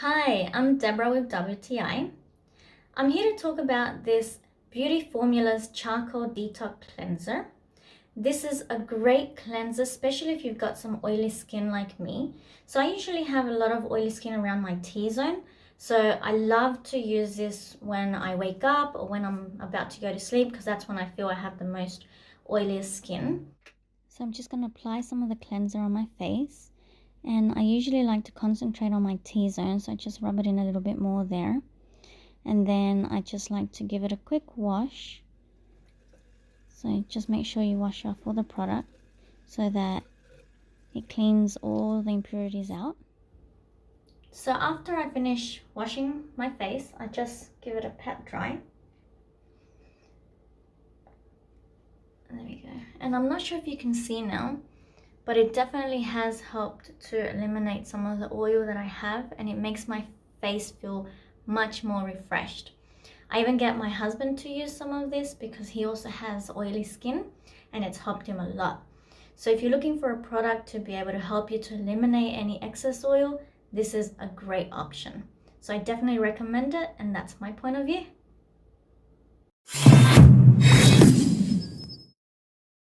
Hi, I'm Deborah with WTI. I'm here to talk about this Beauty Formulas Charcoal Detox Cleanser. This is a great cleanser, especially if you've got some oily skin like me. So I usually have a lot of oily skin around my T-zone. So I love to use this when I wake up or when I'm about to go to sleep, because that's when I feel I have the most oiliest skin. So I'm just going to apply some of the cleanser on my face. And I usually like to concentrate on my T-zone, so I just rub it in a little bit more there. And then I just like to give it a quick wash. So just make sure you wash off all the product so that it cleans all the impurities out. So after I finish washing my face, I just give it a pat dry. There we go. And I'm not sure if you can see now, but it definitely has helped to eliminate some of the oil that I have, and it makes my face feel much more refreshed. I even get my husband to use some of this because he also has oily skin, and it's helped him a lot. So if you're looking for a product to be able to help you to eliminate any excess oil, this is a great option. So I definitely recommend it, and that's my point of view.